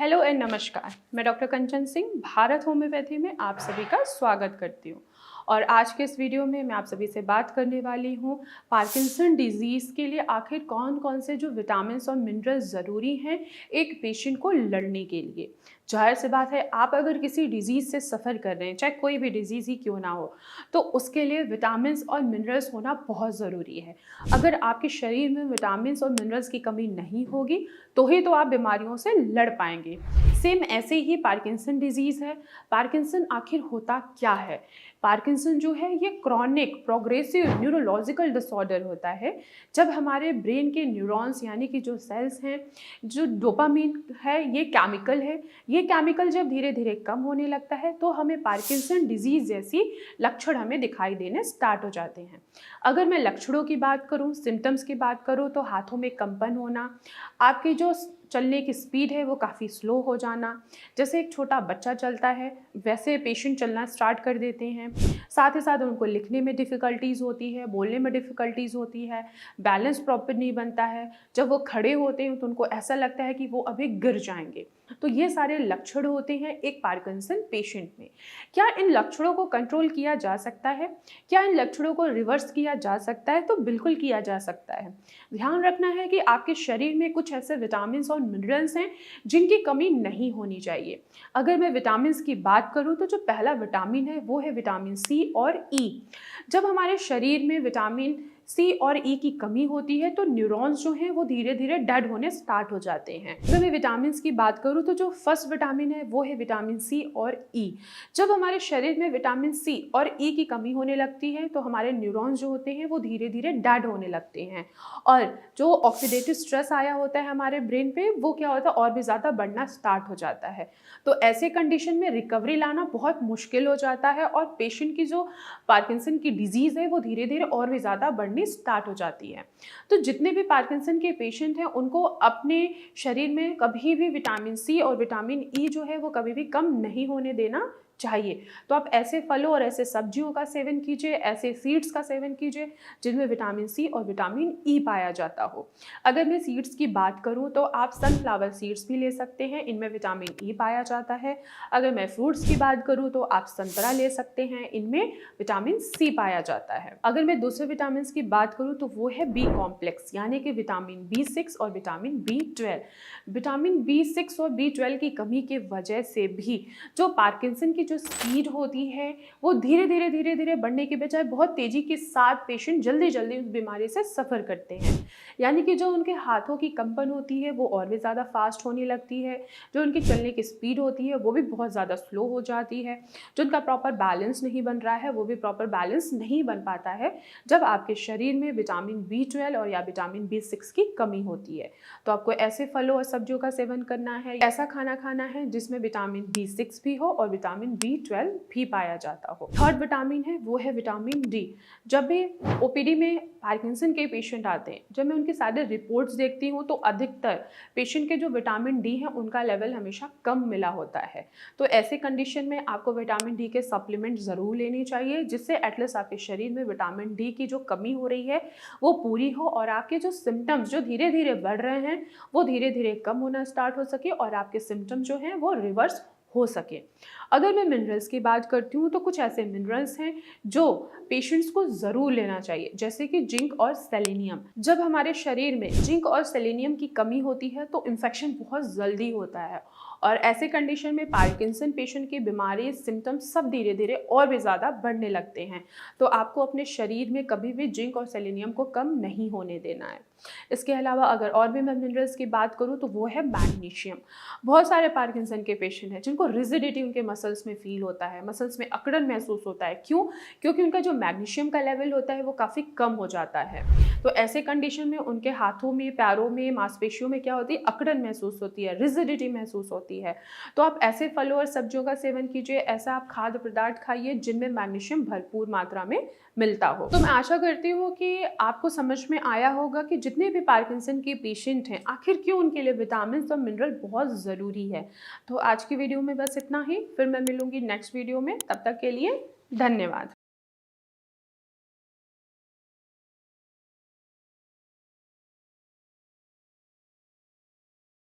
Hello and नमस्कार। मैं doctor कंचन Singh Bharat homeopathy में आप सभी का स्वागत करती हूँ। और आज के इस वीडियो में मैं आप सभी से बात करने वाली हूँ पार्किंसन डिजीज़ के लिए आखिर कौन कौन से जो विटामिन्स और मिनरल्स ज़रूरी हैं एक पेशेंट को लड़ने के लिए। जाहिर सी बात है, आप अगर किसी डिजीज़ से सफ़र कर रहे हैं, चाहे कोई भी डिजीज़ ही क्यों ना हो, तो उसके लिए विटामिन्स और मिनरल्स होना बहुत ज़रूरी है। अगर आपके शरीर में विटामिन्स और मिनरल्स की कमी नहीं होगी तो ही तो आप बीमारियों से लड़ पाएंगे। सेम ऐसे ही पार्किंसन डिजीज़ है। पार्किंसन आखिर होता क्या है? पार्किंसन जो है ये क्रॉनिक प्रोग्रेसिव न्यूरोलॉजिकल डिसऑर्डर होता है, जब हमारे ब्रेन के न्यूरॉन्स यानी कि जो सेल्स हैं, जो डोपामीन है ये केमिकल जब धीरे धीरे कम होने लगता है तो हमें पार्किंसन डिजीज़ जैसी लक्षण हमें दिखाई देने स्टार्ट हो जाते हैं। अगर मैं लक्षणों की बात करूं, सिम्टम्स की बात करूं, तो हाथों में कंपन होना, आपकी जो चलने की स्पीड है वो काफ़ी स्लो हो जाना, जैसे एक छोटा बच्चा चलता है वैसे पेशेंट चलना स्टार्ट कर देते हैं। साथ ही साथ उनको लिखने में डिफ़िकल्टीज़ होती है, बोलने में डिफ़िकल्टीज़ होती है, बैलेंस प्रॉपर नहीं बनता है। जब वो खड़े होते हैं तो उनको ऐसा लगता है कि वो अभी गिर जाएंगे। तो ये सारे लक्षण होते हैं एक पार्किंसन पेशेंट में। क्या इन लक्षणों को कंट्रोल किया जा सकता है? क्या इन लक्षणों को रिवर्स किया जा सकता है? तो बिल्कुल किया जा सकता है। ध्यान रखना है कि आपके शरीर में कुछ ऐसे विटामिन्स और मिनरल्स हैं जिनकी कमी नहीं होनी चाहिए। अगर मैं विटामिन्स की बात करूं तो जो पहला विटामिन है वो है विटामिन सी और ई। जब हमारे शरीर में विटामिन सी और ई की कमी होती है तो न्यूरॉन्स जो हैं वो धीरे धीरे डेड होने स्टार्ट हो जाते हैं। अगर मैं विटामिन की बात करूं तो जो फर्स्ट विटामिन है वो है विटामिन सी और ई। जब हमारे शरीर में विटामिन सी और ई की कमी होने लगती है तो हमारे न्यूरॉन्स जो होते हैं वो धीरे धीरे डेड होने लगते हैं, और जो ऑक्सीडेटिव स्ट्रेस आया होता है हमारे ब्रेन पे वो क्या होता है और भी ज़्यादा बढ़ना स्टार्ट हो जाता है। तो ऐसे कंडीशन में रिकवरी लाना बहुत मुश्किल हो जाता है और पेशेंट की जो पार्किंसन की डिजीज़ है वो धीरे धीरे और भी ज़्यादा बढ़नी स्टार्ट हो जाती है। तो जितने भी पार्किंसन के पेशेंट हैं उनको अपने शरीर में कभी भी विटामिन सी और विटामिन ई जो है वो कभी भी कम नहीं होने देना चाहिए। तो आप ऐसे फलों और ऐसे सब्जियों का सेवन कीजिए, ऐसे सीड्स का सेवन कीजिए जिनमें विटामिन सी और विटामिन ई पाया जाता हो। अगर मैं सीड्स की बात करूं तो आप सनफ्लावर सीड्स भी ले सकते हैं, इनमें विटामिन ई पाया जाता है। अगर मैं फ्रूट्स की बात करूं तो आप संतरा ले सकते हैं, इनमें विटामिन सी पाया जाता है। अगर मैं दूसरे विटामिन की बात करूं तो वो है बी कॉम्प्लेक्स यानी कि विटामिन बी6 और विटामिन बी12। विटामिन बी6 और बी12 की कमी की वजह से भी जो पार्किंसन की जो स्पीड होती है वो धीरे धीरे बढ़ने के बजाय बहुत तेजी के साथ पेशेंट जल्दी जल्दी उस बीमारी से सफ़र करते हैं। यानी कि जो उनके हाथों की कंपन होती है वो और भी ज़्यादा फास्ट होने लगती है, जो उनकी चलने की स्पीड होती है वो भी बहुत ज़्यादा स्लो हो जाती है, जो उनका प्रॉपर बैलेंस नहीं बन रहा है वो भी प्रॉपर बैलेंस नहीं बन पाता है जब आपके शरीर में विटामिन बी12 और या विटामिन बी6 की कमी होती है। तो आपको ऐसे फलों और सब्जियों का सेवन करना है, ऐसा खाना खाना है जिसमें विटामिन बी6 भी हो और विटामिन बी12 भी पाया जाता हो। थर्ड विटामिन है वो है विटामिन डी। जब भी ओपीडी में पार्किंसन के पेशेंट आते हैं, जब मैं उनकी सारे रिपोर्ट्स देखती हूँ तो अधिकतर पेशेंट के जो विटामिन डी है उनका लेवल हमेशा कम मिला होता है। तो ऐसे कंडीशन में आपको विटामिन डी के सप्लीमेंट ज़रूर लेनी चाहिए जिससे एटलीस्ट आपके शरीर में विटामिन डी की जो कमी हो रही है वो पूरी हो और आपके जो सिम्टम्स जो धीरे धीरे बढ़ रहे हैं वो धीरे धीरे कम होना स्टार्ट हो सके और आपके सिम्टम्स जो हैं वो रिवर्स हो सके। अगर मैं मिनरल्स की बात करती हूँ तो कुछ ऐसे मिनरल्स हैं जो पेशेंट्स को ज़रूर लेना चाहिए, जैसे कि जिंक और सेलेनियम। जब हमारे शरीर में जिंक और सेलेनियम की कमी होती है तो इन्फेक्शन बहुत जल्दी होता है और ऐसे कंडीशन में पार्किंसन पेशेंट की बीमारी सिम्टम्स सब धीरे धीरे और भी ज़्यादा बढ़ने लगते हैं। तो आपको अपने शरीर में कभी भी जिंक और सेलेनियम को कम नहीं होने देना है। इसके अलावा अगर और भी मैं मिनरल्स की बात करूँ तो वो है मैग्नीशियम। बहुत सारे पार्किंसन के पेशेंट हैं जिनको रिजिडिटी उनके मसल्स में फील होता है, मसल्स में अकड़न महसूस होता है। क्यों? क्योंकि उनका जो मैग्नीशियम का लेवल होता है वो काफ़ी कम हो जाता है। तो ऐसे कंडीशन में उनके हाथों में, पैरों में, मांसपेशियों में क्या होती है, अकड़न महसूस होती है, रिजिडिटी महसूस होती है। तो आप ऐसे फलों और सब्जियों का सेवन कीजिए, ऐसा आप खाद्य पदार्थ खाइए जिनमें मैग्नीशियम भरपूर मात्रा में मिलता हो। तो मैं आशा करती हूँ कि आपको समझ में आया होगा कि जितने भी पार्किंसन के पेशेंट हैं आखिर क्यों उनके लिए विटामिन और मिनरल बहुत ज़रूरी है। तो आज की वीडियो में बस इतना ही, फिर मैं मिलूंगी नेक्स्ट वीडियो में। तब तक के लिए धन्यवाद।